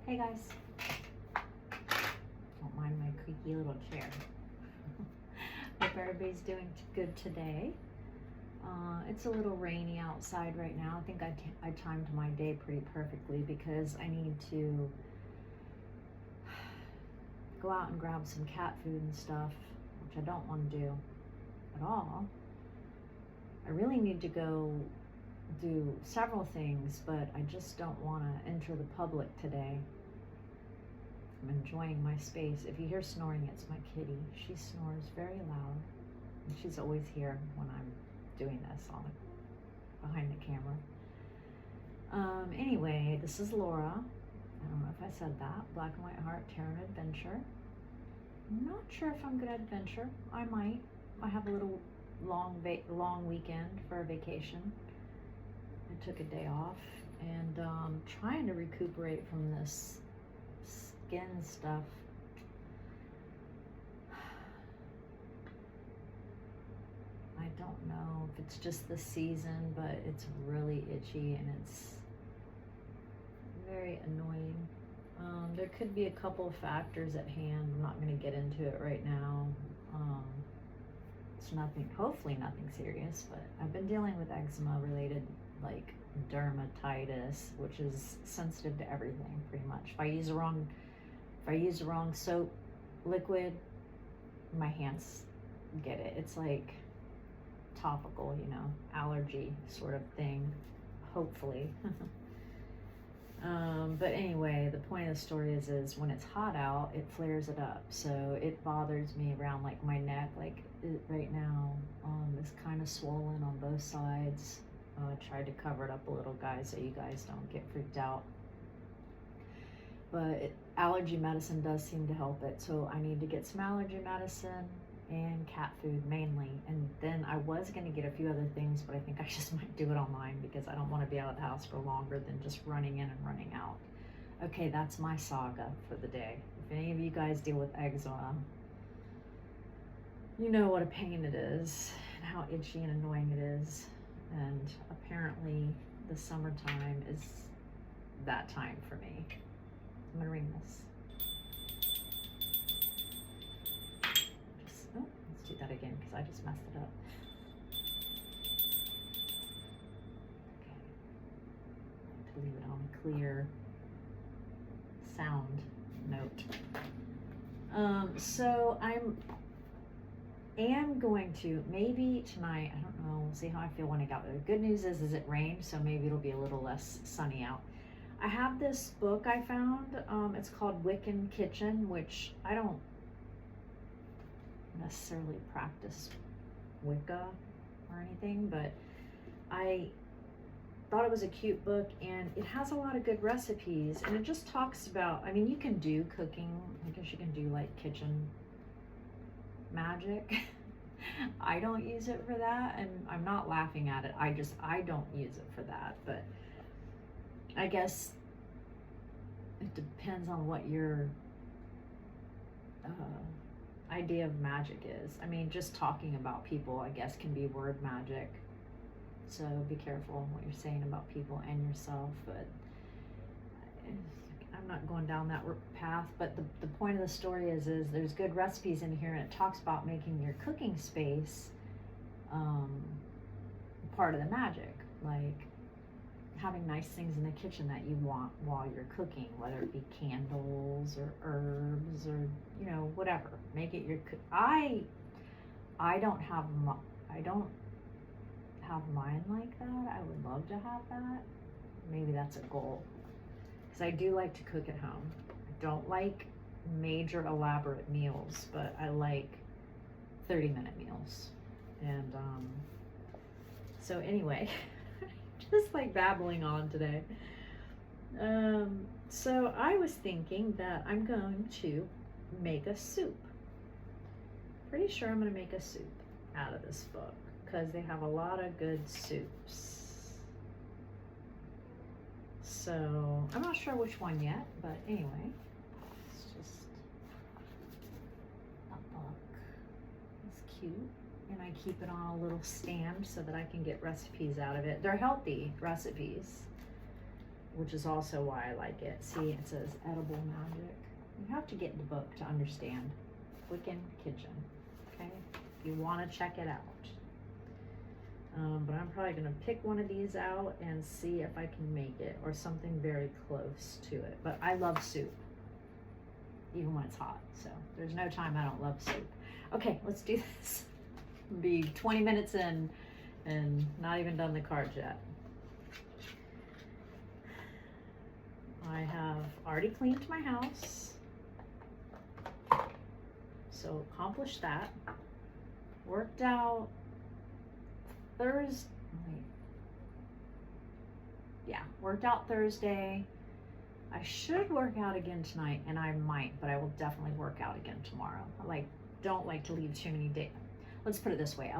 Hey guys. Don't mind my creaky little chair. Hope everybody's doing good today. It's a little rainy outside right now. I think I timed my day pretty perfectly because I need to go out and grab some cat food and stuff, which I don't want to do at all. I really need to go do several things, but I just don't want to enter the public today. I'm enjoying my space. If you hear snoring, it's my kitty. She snores very loud, and she's always here when I'm doing this behind the camera. Anyway, this is Laura. I don't know if I said that. Black and White Heart Tarot and Adventure. I'm not sure if I'm good at adventure. I might. I have a little long weekend for a vacation. I took a day off and trying to recuperate from this skin stuff. I don't know if it's just the season, but it's really itchy and it's very annoying. There could be a couple of factors at hand. I'm not going to get into it right now. It's nothing, hopefully nothing serious, but I've been dealing with eczema related, like dermatitis, which is sensitive to everything pretty much. If I use the wrong soap liquid, my hands get it. It's like topical, allergy sort of thing, hopefully. But anyway, the point of the story is when it's hot out, it flares it up. So it bothers me around like my neck, like right now, it's kind of swollen on both sides. Tried to cover it up a little, guys, so you guys don't get freaked out. But allergy medicine does seem to help it. So I need to get some allergy medicine and cat food mainly. And then I was going to get a few other things, but I think I just might do it online because I don't want to be out of the house for longer than just running in and running out. Okay, that's my saga for the day. If any of you guys deal with eczema, you know what a pain it is and how itchy and annoying it is. And apparently the summertime is that time for me. I'm gonna ring this. Let's do that again because I just messed it up. Okay, to leave it on a clear sound note. So I am going to, maybe tonight, I don't know, we'll see how I feel when I get out there. The good news is it rained, so maybe it'll be a little less sunny out. I have this book I found, it's called Wiccan Kitchen, which I don't necessarily practice Wicca or anything, but I thought it was a cute book, and it has a lot of good recipes, and it just talks about, I mean, you can do cooking, I guess you can do like kitchen magic. I don't use it for that, and I'm not laughing at it. I don't use it for that, but I guess it depends on what your idea of magic is. I mean, just talking about people, I guess, can be word magic. So be careful what you're saying about people and yourself, but I'm not going down that path. But the point of the story is there's good recipes in here, and it talks about making your cooking space part of the magic, like having nice things in the kitchen that you want while you're cooking, whether it be candles or herbs or whatever. Make it your I don't have mine like that. I would love to have that. Maybe that's a goal, because I do like to cook at home. I don't like major elaborate meals, but I like 30-minute meals. And so anyway, just like babbling on today. So I was thinking that I'm going to make a soup. Pretty sure I'm going to make a soup out of this book, because they have a lot of good soups. So I'm not sure which one yet, but anyway, it's just a book. It's cute, and I keep it on a little stand so that I can get recipes out of it. They're healthy recipes, which is also why I like it. See, it says Edible Magic. You have to get the book to understand Wiccan Kitchen, okay? If you want to check it out. But I'm probably going to pick one of these out and see if I can make it, or something very close to it. But I love soup, even when it's hot. So there's no time I don't love soup. Okay, let's do this. Be 20 minutes in and not even done the cards yet. I have already cleaned my house, so accomplished that. Worked out worked out Thursday. I should work out again tonight, and I might, but I will definitely work out again tomorrow. I don't like to leave too many days. Let's put it this way.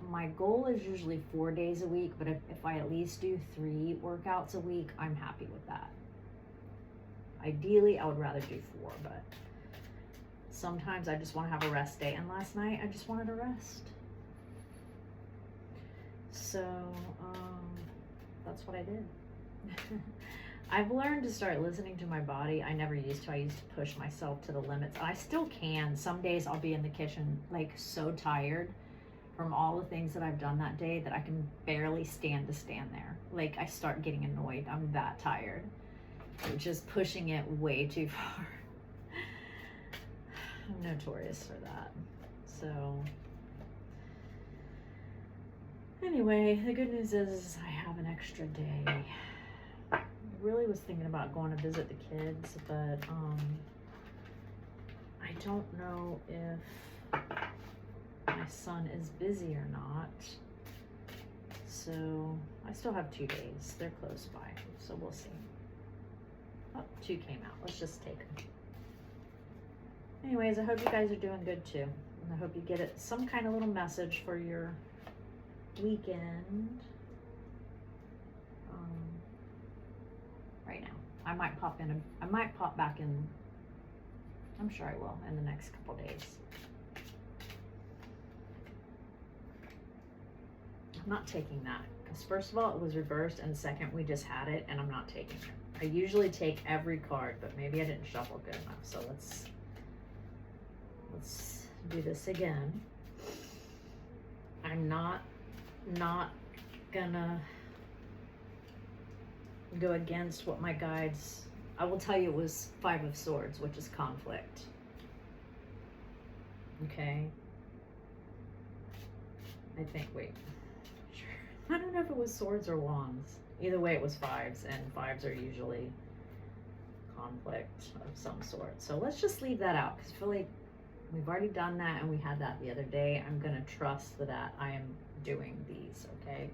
My goal is usually 4 days a week, but if I at least do 3 workouts a week, I'm happy with that. Ideally, I would rather do 4, but sometimes I just want to have a rest day, and last night I just wanted to rest. So that's what I did. I've learned to start listening to my body. I never used to. I used to push myself to the limits. I still can. Some days I'll be in the kitchen so tired from all the things that I've done that day that I can barely stand there. I start getting annoyed. I'm that tired. Just pushing it way too far. I'm notorious for that. So anyway, the good news is I have an extra day. I really was thinking about going to visit the kids, but I don't know if my son is busy or not. So I still have 2 days. They're close by, so we'll see. Oh, 2 came out. Let's just take them. Anyways, I hope you guys are doing good too. And I hope you get some kind of little message for your weekend. Right now. I might pop back in. I'm sure I will in the next couple days. I'm not taking that because first of all, it was reversed, and second, we just had it, and I'm not taking it. I usually take every card, but maybe I didn't shuffle good enough. So let's do this again. I'm not gonna go against what my guides. I will tell you it was 5 of Swords, which is conflict. Okay. I think, wait. Sure. I don't know if it was Swords or Wands. Either way, it was 5s, and 5s are usually conflict of some sort. So let's just leave that out because I feel like we've already done that and we had that the other day. I'm going to trust that I am doing these, okay?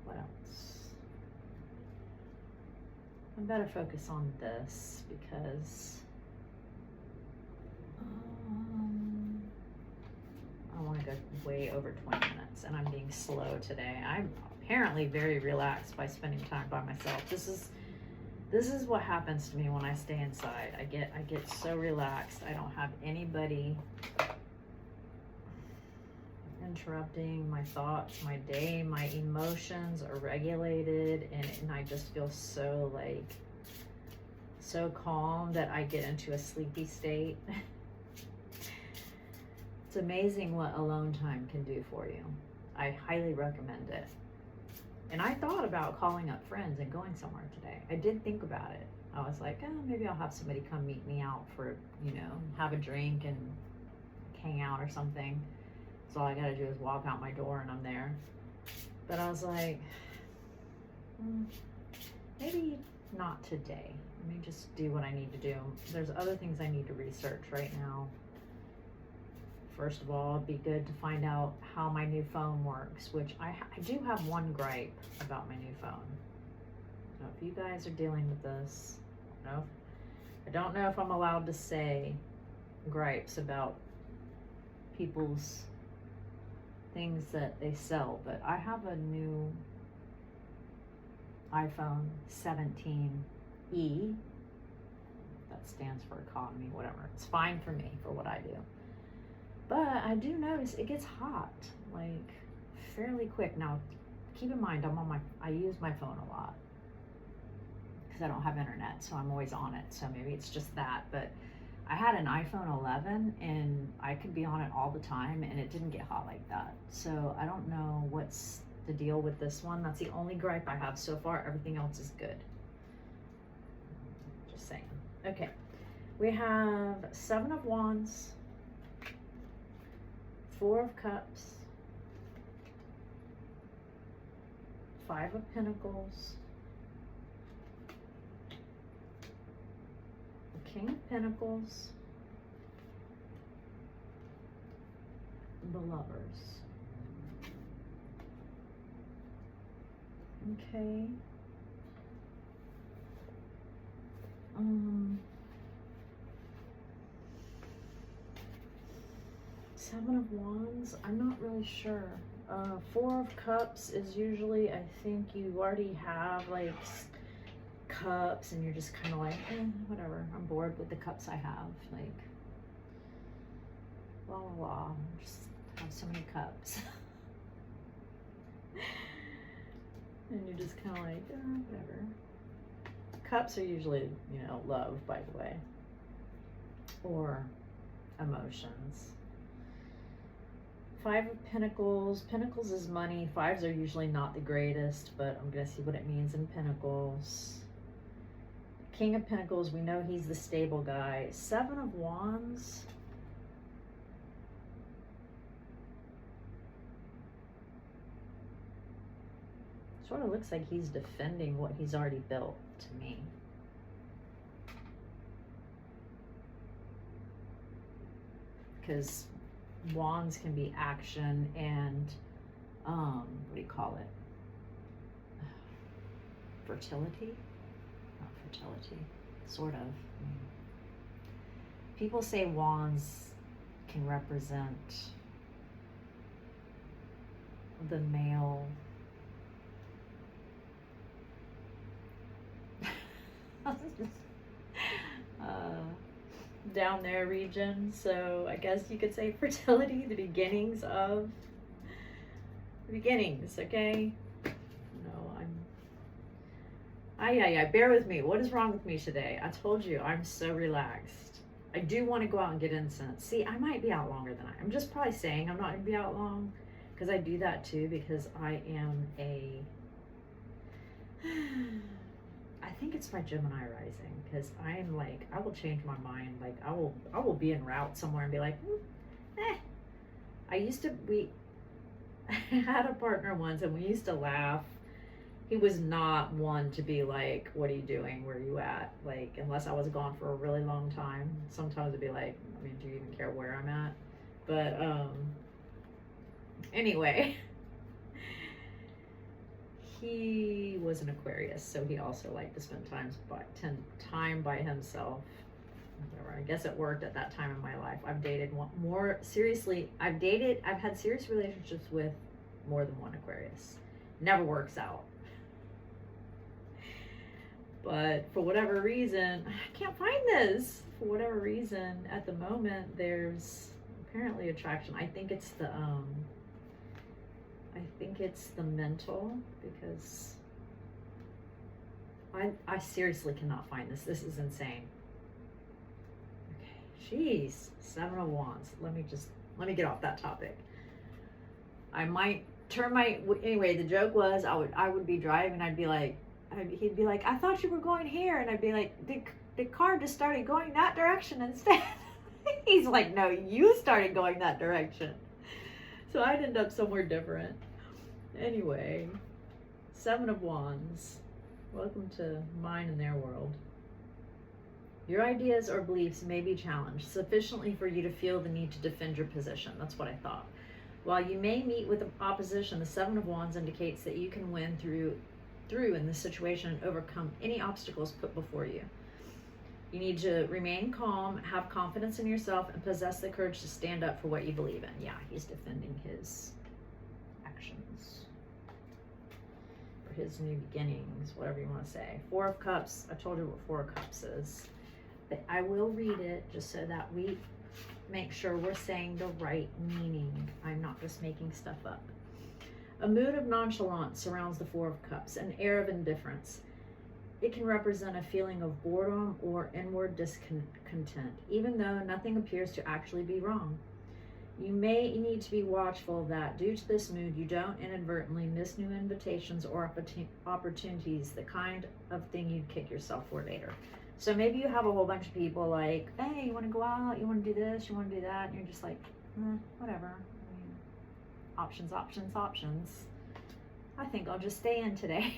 What else? I better focus on this because I want to go way over 20 minutes and I'm being slow today. I'm apparently very relaxed by spending time by myself. This is what happens to me when I stay inside. I get so relaxed. I don't have anybody interrupting my thoughts, my day. My emotions are regulated, and I just feel so calm that I get into a sleepy state. It's amazing what alone time can do for you. I highly recommend it. And I thought about calling up friends and going somewhere today. I did think about it. I was like, oh, maybe I'll have somebody come meet me out for, have a drink and hang out or something. So all I gotta do is walk out my door and I'm there. But I was like, maybe not today. Let me just do what I need to do. There's other things I need to research right now. First of all, it'd be good to find out how my new phone works, which I do have one gripe about my new phone. So if you guys are dealing with this, I don't know if I'm allowed to say gripes about people's things that they sell, but I have a new iPhone 17e. That stands for economy, whatever. It's fine for me for what I do. But I do notice it gets hot, like fairly quick. Now, keep in mind, I use my phone a lot because I don't have internet, so I'm always on it. So maybe it's just that. But I had an iPhone 11 and I could be on it all the time and it didn't get hot like that. So I don't know what's the deal with this one. That's the only gripe I have so far. Everything else is good. Just saying. Okay. We have 7 of Wands, 4 of Cups, 5 of Pentacles, the King of Pentacles, the Lovers. Okay. Seven of Wands, I'm not really sure. 4 of Cups is usually, I think you already have like cups and you're just kind of like, whatever, I'm bored with the cups I have. Like, blah, blah, blah. Just have so many cups. And you're just kind of like, whatever. Cups are usually, love, by the way, or emotions. 5 of Pentacles. Pentacles is money. 5s are usually not the greatest, but I'm going to see what it means in Pentacles. King of Pentacles, we know he's the stable guy. 7 of Wands. Sort of looks like he's defending what he's already built to me. Because Wands can be action and, what do you call it? Fertility? Not fertility, sort of. People say Wands can represent the male down there region, so I guess you could say fertility, the beginnings, okay? No, bear with me. What is wrong with me today? I told you, I'm so relaxed. I do want to go out and get incense. See, I might be out longer than I'm just probably saying I'm not going to be out long, because I do that too, because I am I think it's my Gemini rising, because I am like, I will change my mind. Like, I will be en route somewhere and be like, we had a partner once and we used to laugh. He was not one to be like, what are you doing? Where are you at? Like, unless I was gone for a really long time. Sometimes it'd be like, I mean, do you even care where I'm at? But, anyway. He was an Aquarius, so he also liked to spend time by himself. Whatever. I guess it worked at that time in my life. I've dated I've had serious relationships with more than one Aquarius. Never works out. But for whatever reason, I can't find this. For whatever reason, at the moment, there's apparently attraction. I think it's the mental, because I seriously cannot find this. This is insane. Okay, jeez, 7 of Wands. Let me get off that topic. I might turn anyway, the joke was I would be driving, I'd be like, he'd be like, I thought you were going here, and I'd be like, the car just started going that direction instead. He's like, no, you started going that direction. So I'd end up somewhere different. Anyway, 7 of Wands. Welcome to mine and their world. Your ideas or beliefs may be challenged sufficiently for you to feel the need to defend your position. That's what I thought. While you may meet with opposition, the 7 of Wands indicates that you can win through in this situation and overcome any obstacles put before you. You need to remain calm, have confidence in yourself, and possess the courage to stand up for what you believe in. Yeah, he's defending his actions, or his new beginnings, whatever you want to say. 4 of Cups, I told you what 4 of Cups is. But I will read it just so that make sure we're saying the right meaning. I'm not just making stuff up. A mood of nonchalance surrounds the Four of Cups, an air of indifference. It can represent a feeling of boredom or inward discontent, even though nothing appears to actually be wrong. You may need to be watchful that due to this mood, you don't inadvertently miss new invitations or opportunities, the kind of thing you'd kick yourself for later. So maybe you have a whole bunch of people like, hey, you want to go out? You want to do this? You want to do that? And you're just like, whatever. I mean, options, options, options. I think I'll just stay in today.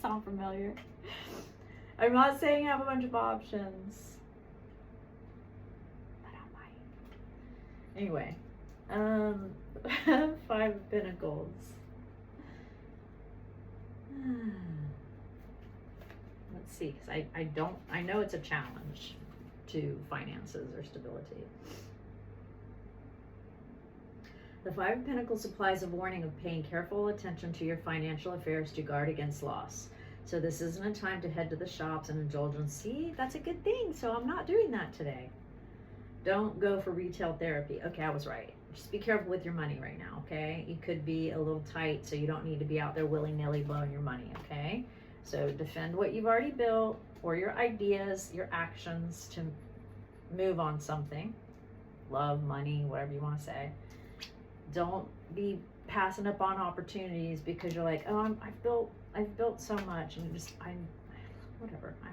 Sound familiar? I'm not saying you have a bunch of options, but I might. Anyway, 5 of Pentacles. Let's see, because I know it's a challenge to finances or stability. The 5 of Pentacles supplies a warning of paying careful attention to your financial affairs to guard against loss. So this isn't a time to head to the shops and indulge in, see, that's a good thing. So I'm not doing that today. Don't go for retail therapy. Okay, I was right. Just be careful with your money right now, okay? You could be a little tight, so you don't need to be out there willy-nilly blowing your money, okay? So defend what you've already built or your ideas, your actions to move on something. Love, money, whatever you want to say. Don't be passing up on opportunities because you're like, oh, I've built so much, and whatever. I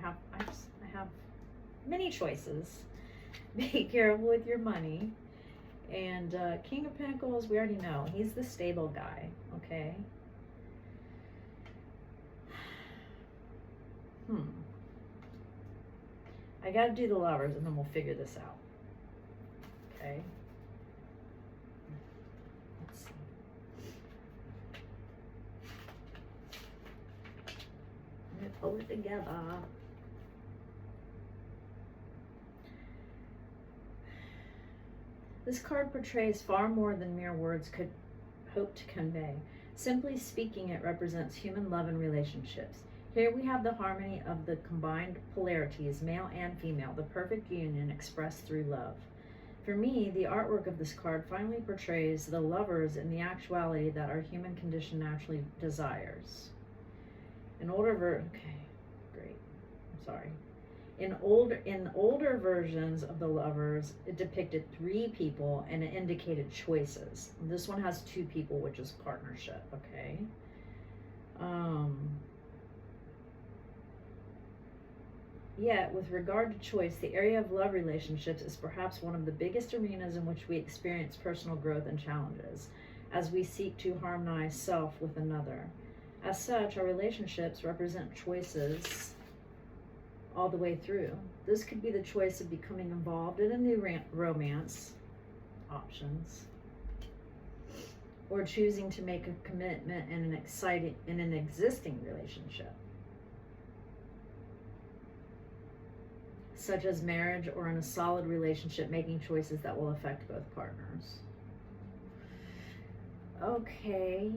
have many choices. Be careful with your money. And King of Pentacles, we already know he's the stable guy. Okay. I got to do the Lovers, and then we'll figure this out. Okay. Pull it together. This card portrays far more than mere words could hope to convey. Simply speaking, it represents human love and relationships. Here we have the harmony of the combined polarities, male and female, the perfect union expressed through love. For me, the artwork of this card finally portrays the lovers in the actuality that our human condition naturally desires. In older versions of the Lovers, it depicted 3 people and it indicated choices. This one has 2 people, which is partnership. Okay. Yet, with regard to choice, the area of love relationships is perhaps one of the biggest arenas in which we experience personal growth and challenges, as we seek to harmonize self with another. As such, our relationships represent choices all the way through. This could be the choice of becoming involved in a new romance, options, or choosing to make a commitment in an existing relationship, such as marriage, or in a solid relationship, making choices that will affect both partners. Okay,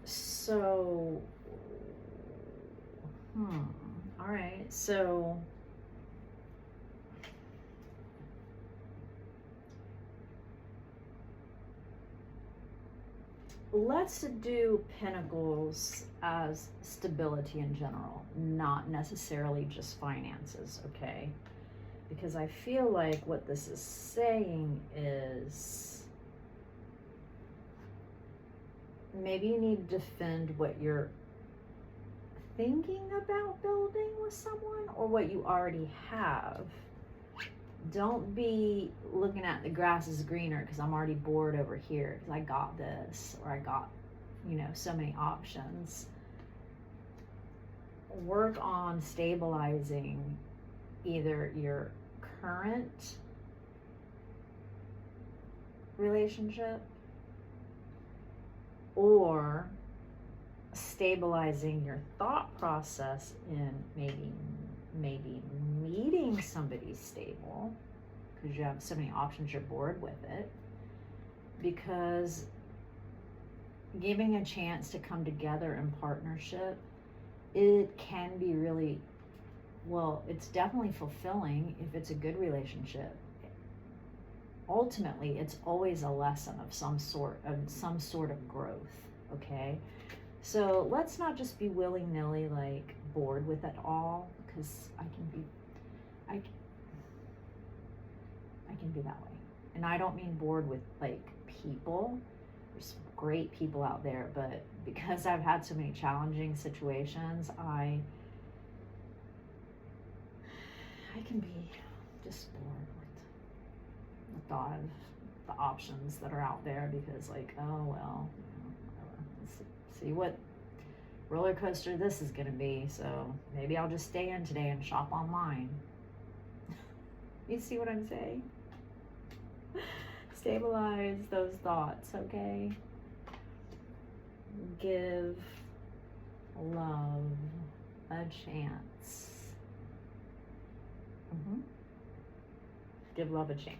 so, all right, so, let's do Pentacles as stability in general, not necessarily just finances, okay? Because I feel like what this is saying is, maybe you need to defend what you're thinking about building with someone or what you already have. Don't be looking at the grass is greener because I'm already bored over here because I got this, or I got, so many options. Work on stabilizing either your current relationship or stabilizing your thought process in maybe meeting somebody stable, because you have so many options, you're bored with it. Because giving a chance to come together in partnership, it can be really, well, it's definitely fulfilling if it's a good relationship. ultimately it's always a lesson of some sort of growth, okay? So let's not just be willy-nilly like bored with it all, because I can be that way. And I don't mean bored with like people. There's great people out there, but because I've had so many challenging situations, I can be just bored with the thought of the options that are out there, because like, oh well, whatever. Let's see what roller coaster this is going to be, so maybe I'll just stay in today and shop online. You see what I'm saying? Stabilize those thoughts, okay? Give love a chance. Give love a chance.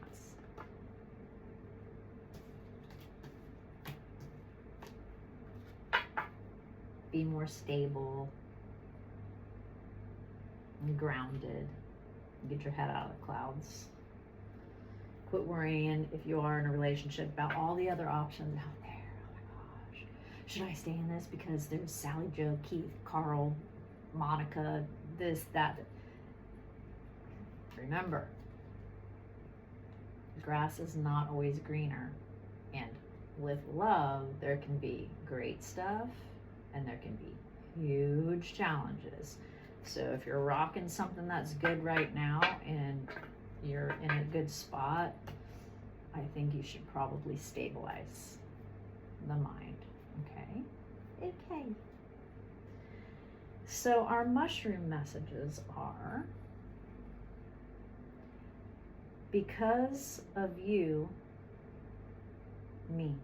Be more stable and grounded. Get your head out of the clouds. Quit worrying, if you are in a relationship, about all the other options out there. Oh my gosh. Should I stay in this because there's Sally, Joe, Keith, Carl, Monica, this, that. Remember, grass is not always greener. And with love, there can be great stuff and there can be huge challenges. So if you're rocking something that's good right now and you're in a good spot, I think you should probably stabilize the mind. Okay. So our mushroom messages are: because of you, me.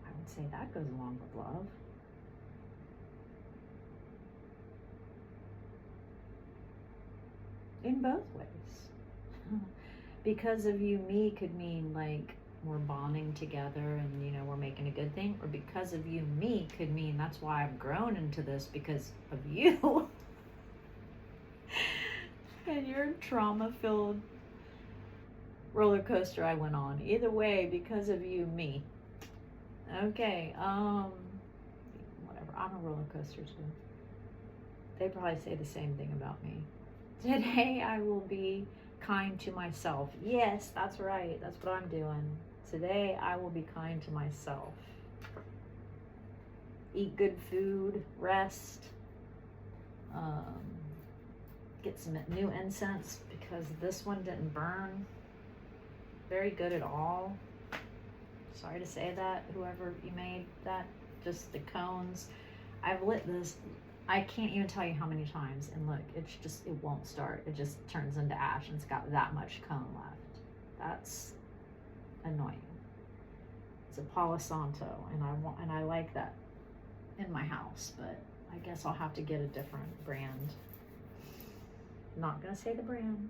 I would say that goes along with love. In both ways. Because of you, me could mean like we're bonding together and, you know, we're making a good thing. Or because of you, me could mean that's why I've grown into this, because of you. And your trauma-filled roller coaster I went on. Either way, because of you, me. Okay, whatever. I'm a roller coaster too. They probably say the same thing about me. Today I will be kind to myself. Yes, that's right. That's what I'm doing. Today I will be kind to myself. Eat good food, rest, get some new incense, because this one didn't burn very good at all. Sorry to say that, whoever you made that, just the cones. I've lit this, I can't even tell you how many times, and look, it's just, it won't start. It just turns into ash, and it's got that much cone left. That's annoying. It's a Palo Santo, and I like that in my house, but I guess I'll have to get a different brand. Not gonna say the brand.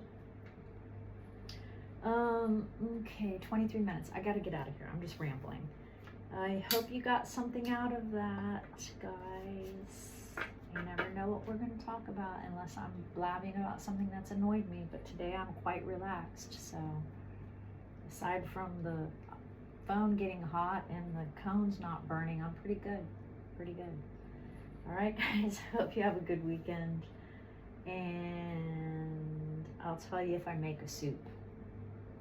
Okay, 23 minutes. I gotta get out of here. I'm just rambling. I hope you got something out of that, guys. You never know what we're going to talk about unless I'm blabbing about something that's annoyed me, but today I'm quite relaxed. So aside from the phone getting hot and the cones not burning, I'm pretty good. All right, guys, hope you have a good weekend, and I'll tell you if I make a soup,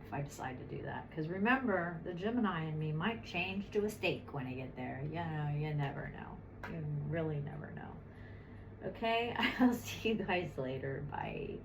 if I decide to do that. Because remember, the Gemini in me might change to a steak when I get there. You know, you never know. You really never know. Okay, I'll see you guys later. Bye.